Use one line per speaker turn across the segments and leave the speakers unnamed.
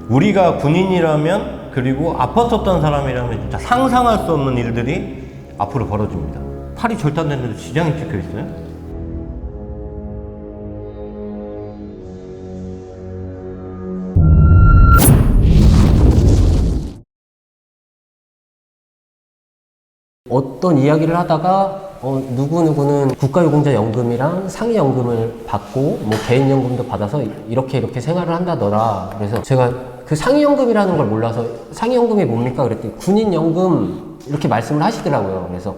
우리가 군인이라면 그리고 아팠었던 사람이라면 진짜 상상할 수 없는 일들이 앞으로 벌어집니다. 팔이 절단됐는데 지장이 찍혀 있어요?
어떤 이야기를 하다가 누구누구는 국가유공자연금이랑 상위연금을 받고 뭐 개인연금도 받아서 이렇게 생활을 한다더라. 그래서 제가 그 상위연금이라는 걸 몰라서 상위연금이 뭡니까? 그랬더니 군인연금 이렇게 말씀을 하시더라고요. 그래서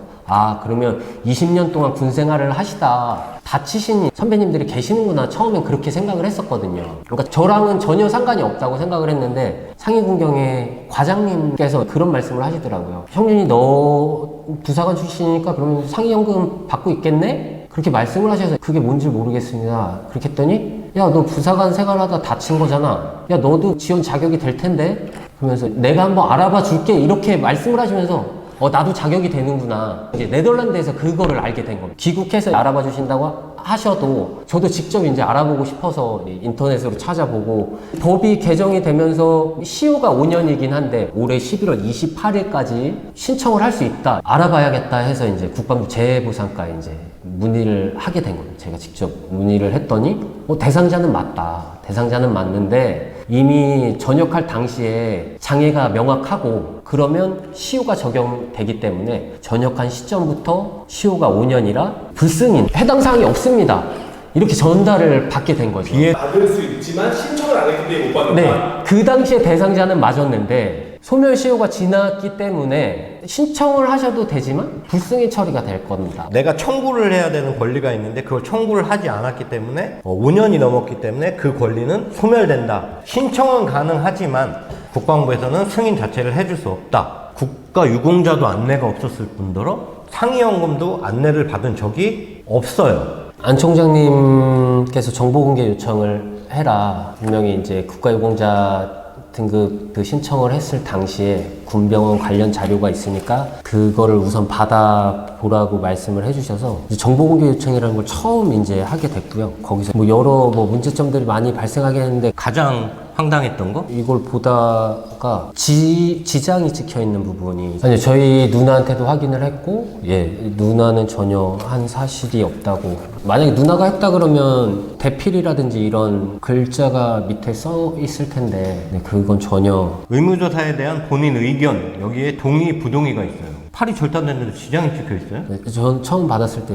그러면 20년 동안 군 생활을 하시다 다치신 선배님들이 계시는구나 처음엔 그렇게 생각을 했었거든요. 그러니까 저랑은 전혀 상관이 없다고 생각을 했는데 상위군경의 과장님께서 그런 말씀을 하시더라고요. 형준이 너 부사관 출신이니까 그러면 상위연금 받고 있겠네? 그렇게 말씀을 하셔서 그게 뭔지 모르겠습니다. 그렇게 했더니 야, 너 부사관 생활하다 다친 거잖아. 야, 너도 지원 자격이 될 텐데? 그러면서 내가 한번 알아봐 줄게 이렇게 말씀을 하시면서 나도 자격이 되는구나. 이제 네덜란드에서 그거를 알게 된 겁니다. 귀국해서 알아봐 주신다고 하셔도 저도 직접 이제 알아보고 싶어서 인터넷으로 찾아보고 법이 개정이 되면서 시효가 5년이긴 한데 올해 11월 28일까지 신청을 할 수 있다. 알아봐야겠다 해서 이제 국방부 재해보상과에 이제 문의를 하게 된 겁니다. 제가 직접 문의를 했더니 대상자는 맞다. 대상자는 맞는데 이미 전역할 당시에 장애가 명확하고 그러면 시효가 적용되기 때문에 전역한 시점부터 시효가 5년이라 불승인 해당 사항이 없습니다. 이렇게 전달을 받게 된 거죠.
받을 수 있지만 신청을 안 했기 때문에 못 받는다.
네, 그 당시에 대상자는 맞았는데 소멸시효가 지났기 때문에 신청을 하셔도 되지만 불승인 처리가 될 겁니다.
내가 청구를 해야 되는 권리가 있는데 그걸 청구를 하지 않았기 때문에 5년이 넘었기 때문에 그 권리는 소멸된다. 신청은 가능하지만 국방부에서는 승인 자체를 해줄 수 없다. 국가유공자도 안내가 없었을 뿐더러 상위연금도 안내를 받은 적이 없어요.
안 총장님께서 정보공개 요청을 해라. 분명히 이제 국가유공자 등급 그 신청을 했을 당시에 군병원 관련 자료가 있으니까 그거를 우선 받아보라고 말씀을 해주셔서 정보공개 요청이라는 걸 처음 이제 하게 됐고요. 거기서 뭐 여러 문제점들이 많이 발생하게 했는데
가장 황당했던 거?
이걸 보다가 지장이 찍혀 있는 부분이 아니 저희 누나한테도 확인을 했고 누나는 전혀 한 사실이 없다고. 만약에 누나가 했다 그러면 대필이라든지 이런 글자가 밑에 써 있을 텐데 그건 전혀.
의무조사에 대한 본인 의견 여기에 동의 부동의가 있어요. 팔이 절단됐는데 지장이 찍혀 있어요?
전 처음 받았을 때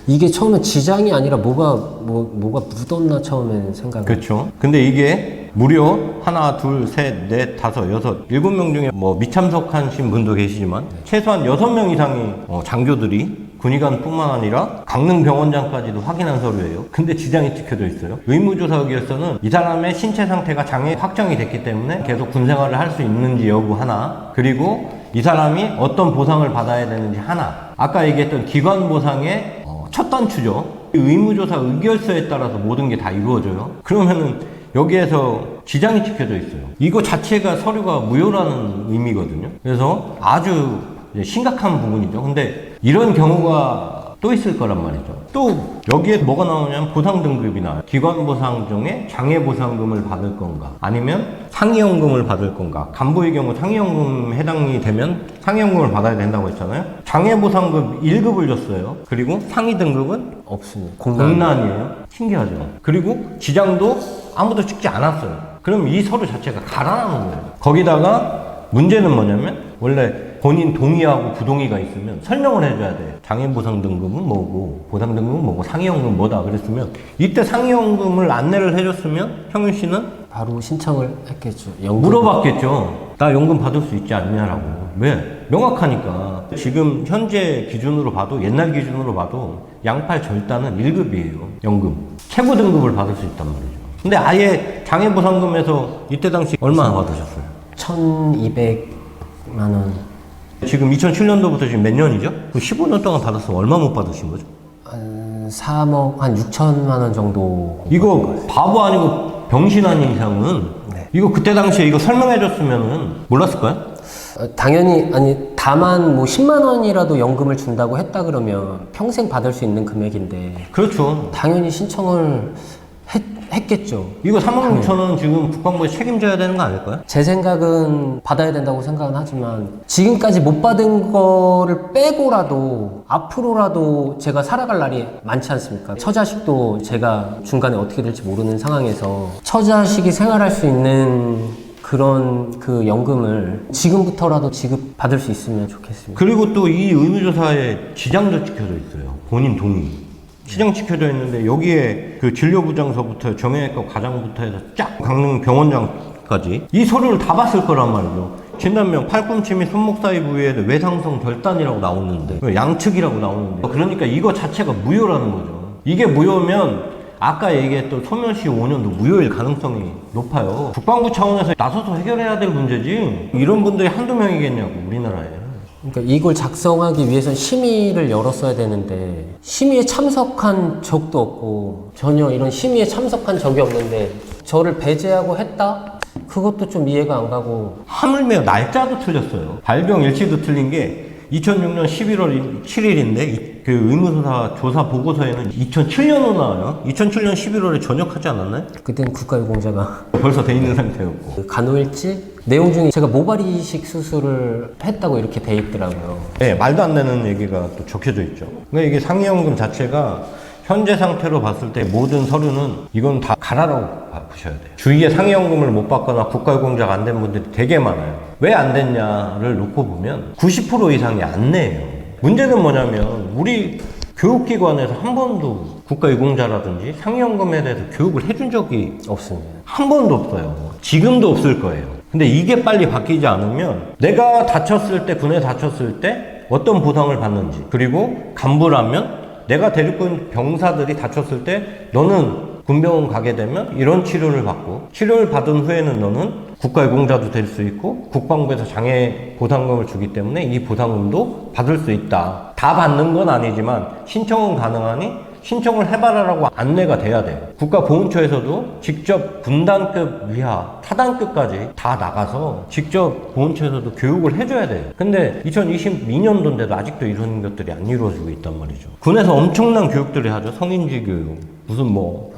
이게 처음에 지장이 아니라 뭐가 묻었나 처음에 생각을.
그렇죠. 근데 이게 무려 하나, 둘, 셋, 넷, 다섯, 여섯, 7명 중에 미참석하신 분도 계시지만 최소한 6명 이상의 장교들이 군의관뿐만 아니라 강릉병원장까지도 확인한 서류예요. 근데 지장이 찍혀져 있어요. 의무조사 의결서는 이 사람의 신체 상태가 장애 확정이 됐기 때문에 계속 군생활을 할 수 있는지 여부 하나, 그리고 이 사람이 어떤 보상을 받아야 되는지 하나, 아까 얘기했던 기관 보상의 첫 단추죠. 의무조사 의결서에 따라서 모든 게 다 이루어져요. 그러면은 여기에서 지장이 찍혀져 있어요. 이거 자체가 서류가 무효라는 의미거든요. 그래서 아주 심각한 부분이죠. 근데 이런 경우가 또 있을 거란 말이죠. 또 여기에 뭐가 나오냐면 보상 등급이나 기관 보상 중에 장애 보상금을 받을 건가 아니면 상위연금을 받을 건가. 간부의 경우 상위연금 해당이 되면 상위연금을 받아야 된다고 했잖아요. 장애 보상금 1급을 줬어요. 그리고 상위 등급은
없습니다.
공란이에요. 신기하죠. 그리고 지장도 아무도 찍지 않았어요. 그럼 이 서류 자체가 가라앉는 거예요. 거기다가 문제는 뭐냐면 원래 본인 동의하고 부동의가 있으면 설명을 해줘야 돼요. 장애보상 등급은 뭐고 보상 등급은 뭐고 상위연금은 뭐다 그랬으면 이때 상위연금을 안내를 해줬으면 형윤 씨는
바로 신청을 했겠죠.
물어봤겠죠. 나 연금 받을 수 있지 않냐라고. 왜? 명확하니까. 지금 현재 기준으로 봐도 옛날 기준으로 봐도 양팔 절단은 1급이에요. 연금. 최고 등급을 받을 수 있단 말이죠. 근데 아예 장애보상금에서 이때 당시 얼마나 받으셨어요?
1,200만 원.
지금 2007년도부터 지금 몇 년이죠? 15년 동안 받았으면 얼마 못 받으신 거죠?
한 3억, 한 6천만 원 정도.
이거 바보 아니고 병신 아닌 이상은 이거 그때 당시에 이거 설명해줬으면은 몰랐을까요?
당연히 다만 10만 원이라도 연금을 준다고 했다 그러면 평생 받을 수 있는 금액인데
그렇죠.
당연히 신청을 했겠죠.
이거 3억 6천원 지금 국방부에 책임져야 되는 거 아닐까요?
제 생각은 받아야 된다고 생각은 하지만 지금까지 못 받은 거를 빼고라도 앞으로라도 제가 살아갈 날이 많지 않습니까? 처자식도 제가 중간에 어떻게 될지 모르는 상황에서 처자식이 생활할 수 있는 그런 그 연금을 지금부터라도 지급받을 수 있으면 좋겠습니다.
그리고 또 이 의무조사에 지장도 찍혀져 있어요. 본인 동의. 지장 찍혀져 있는데 여기에 그 진료부장서부터 정형외과 과장부터 해서 쫙 강릉 병원장까지 이 서류를 다 봤을 거란 말이죠. 진단명 팔꿈치 및 손목 사이 부위에 외상성 결단이라고 나오는데 양측이라고 나오는데 그러니까 이거 자체가 무효라는 거죠. 이게 무효면 아까 얘기했던 소멸시 5년도 무효일 가능성이 높아요. 국방부 차원에서 나서서 해결해야 될 문제지 이런 분들이 한두 명이겠냐고 우리나라에.
그러니까 이걸 작성하기 위해서는 심의를 열었어야 되는데 심의에 참석한 적도 없고 전혀 이런 심의에 참석한 적이 없는데 저를 배제하고 했다? 그것도 좀 이해가 안 가고
하물며 날짜도 틀렸어요. 발병 일치도 틀린 게 2006년 11월 7일인데 그 의무조사 조사 보고서에는 2007년으로 나와요. 2007년 11월에 전역하지 않았나요?
그땐 국가유공자가
벌써 돼 있는 상태였고.
그 간호일지 내용 중에 제가 모발 이식 수술을 했다고 이렇게 돼 있더라고요.
네, 말도 안 되는 얘기가 또 적혀져 있죠. 그러니까 이게 상해연금 자체가 현재 상태로 봤을 때 모든 서류는 이건 다 가라라고 보셔야 돼요. 주위에 상해연금을 못 받거나 국가유공자가 안 된 분들이 되게 많아요. 왜 안 됐냐를 놓고 보면 90% 이상이 안 내요. 문제는 뭐냐면 우리 교육기관에서 한 번도 국가유공자라든지 상해연금에 대해서 교육을 해준 적이
없습니다.
한 번도 없어요. 지금도 없을 거예요. 근데 이게 빨리 바뀌지 않으면 내가 다쳤을 때, 군에 다쳤을 때 어떤 보상을 받는지, 그리고 간부라면 내가 데리고 있는 병사들이 다쳤을 때 너는 군병원 가게 되면 이런 치료를 받고 치료를 받은 후에는 너는 국가유공자도 될 수 있고 국방부에서 장애 보상금을 주기 때문에 이 보상금도 받을 수 있다. 다 받는 건 아니지만 신청은 가능하니 신청을 해봐라라고 안내가 돼야 돼요. 국가보훈처에서도 직접 군단급 이하 타단급까지 다 나가서 직접 보훈처에서도 교육을 해줘야 돼요. 근데 2022년도인데도 아직도 이런 것들이 안 이루어지고 있단 말이죠. 군에서 엄청난 교육들을 하죠. 성인지 교육, 무슨 뭐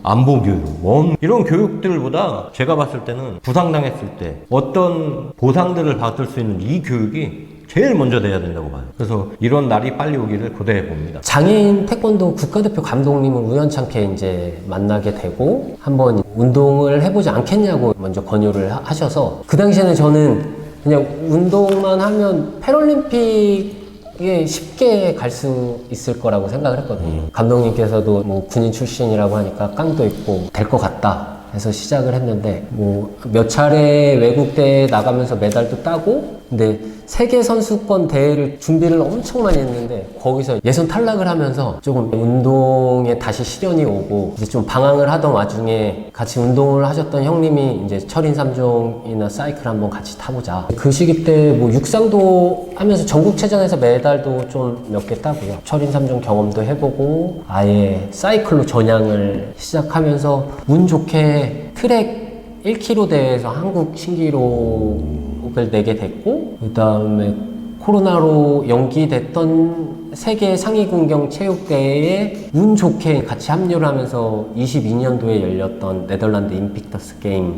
안보 교육, 뭐 이런 교육들보다 제가 봤을 때는 부상당했을 때 어떤 보상들을 받을 수 있는 이 교육이 제일 먼저 돼야 된다고 봐요. 그래서 이런 날이 빨리 오기를 고대해 봅니다.
장애인 태권도 국가대표 감독님을 우연찮게 이제 만나게 되고 한번 운동을 해보지 않겠냐고 먼저 권유를 하셔서 그 당시에는 저는 그냥 운동만 하면 패럴림픽에 쉽게 갈 수 있을 거라고 생각을 했거든요. 감독님께서도 뭐 군인 출신이라고 하니까 깡도 있고 될 것 같다 해서 시작을 했는데 뭐 몇 차례 외국 대회 나가면서 메달도 따고 근데 세계 선수권 대회를 준비를 엄청 많이 했는데 거기서 예선 탈락을 하면서 조금 운동에 다시 시련이 오고 이제 좀 방황을 하던 와중에 같이 운동을 하셨던 형님이 이제 철인 3종이나 사이클 한번 같이 타보자. 그 시기 때 뭐 육상도 하면서 전국체전에서 메달도 좀 몇 개 따고요. 철인 3종 경험도 해보고 아예 사이클로 전향을 시작하면서 운 좋게 트랙 1km 대회에서 한국 신기록을 내게 됐고 그 다음에 코로나로 연기됐던 세계 상위군경 체육대회에 운 좋게 같이 합류를 하면서 22년도에 열렸던 네덜란드 인빅터스 게임에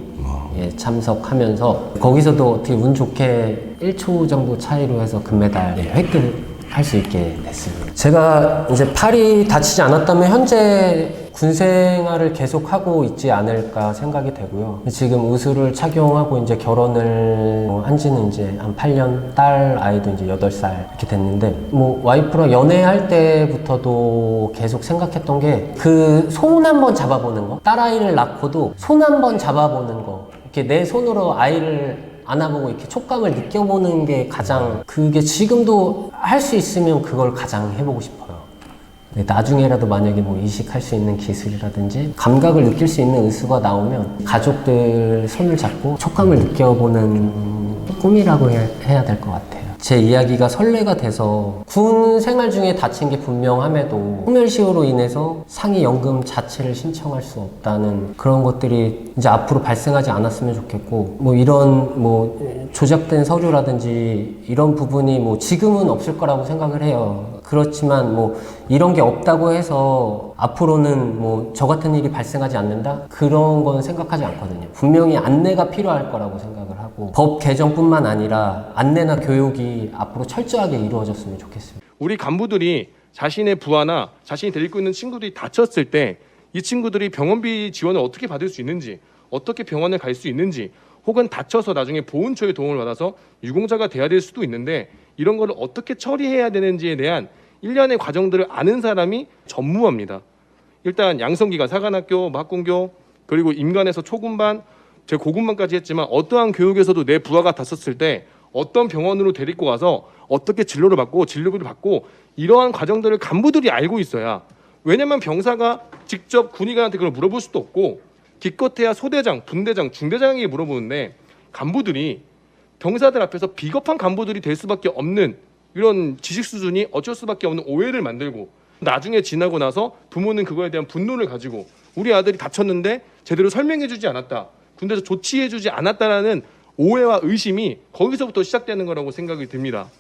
참석하면서 거기서도 어떻게 운 좋게 1초 정도 차이로 해서 금메달 획득할 수 있게 됐습니다. 제가 이제 팔이 다치지 않았다면 현재 군 생활을 계속하고 있지 않을까 생각이 되고요. 지금 의수를 착용하고 이제 결혼을 한 지는 이제 한 8년, 딸 아이도 이제 8살 이렇게 됐는데, 뭐 와이프랑 연애할 때부터도 계속 생각했던 게 그 손 한번 잡아보는 거? 딸 아이를 낳고도 손 한번 잡아보는 거. 이렇게 내 손으로 아이를 안아보고 이렇게 촉감을 느껴보는 게 가장, 그게 지금도 할 수 있으면 그걸 가장 해보고 싶어요. 나중에라도 만약에 뭐 이식할 수 있는 기술이라든지 감각을 느낄 수 있는 의수가 나오면 가족들 손을 잡고 촉감을 느껴보는 꿈이라고 해야 될 것 같아요. 제 이야기가 선례가 돼서 군 생활 중에 다친 게 분명함에도 소멸시효로 인해서 상위 연금 자체를 신청할 수 없다는 그런 것들이 이제 앞으로 발생하지 않았으면 좋겠고, 뭐 이런 뭐 조작된 서류라든지 이런 부분이 뭐 지금은 없을 거라고 생각을 해요. 그렇지만 뭐 이런 게 없다고 해서 앞으로는 뭐 저 같은 일이 발생하지 않는다? 그런 건 생각하지 않거든요. 분명히 안내가 필요할 거라고 생각을 하고 법 개정뿐만 아니라 안내나 교육이 앞으로 철저하게 이루어졌으면 좋겠습니다.
우리 간부들이 자신의 부하나 자신이 데리고 있는 친구들이 다쳤을 때 이 친구들이 병원비 지원을 어떻게 받을 수 있는지, 어떻게 병원을 갈 수 있는지, 혹은 다쳐서 나중에 보훈처의 도움을 받아서 유공자가 돼야 될 수도 있는데 이런 거를 어떻게 처리해야 되는지에 대한 일련의 과정들을 아는 사람이 전무합니다. 일단 양성기관, 사관학교, 학군교, 그리고 임관에서 초군반, 제 고군반까지 했지만 어떠한 교육에서도 내 부하가 다쳤을 때 어떤 병원으로 데리고 가서 어떻게 진료를 받고 진료비를 받고 이러한 과정들을 간부들이 알고 있어야, 왜냐면 병사가 직접 군의관한테 그걸 물어볼 수도 없고 기껏해야 소대장, 분대장, 중대장에게 물어보는데 간부들이 병사들 앞에서 비겁한 간부들이 될 수밖에 없는 이런 지식 수준이 어쩔 수밖에 없는 오해를 만들고 나중에 지나고 나서 부모는 그거에 대한 분노를 가지고 우리 아들이 다쳤는데 제대로 설명해주지 않았다, 군대에서 조치해주지 않았다라는 오해와 의심이 거기서부터 시작되는 거라고 생각이 듭니다.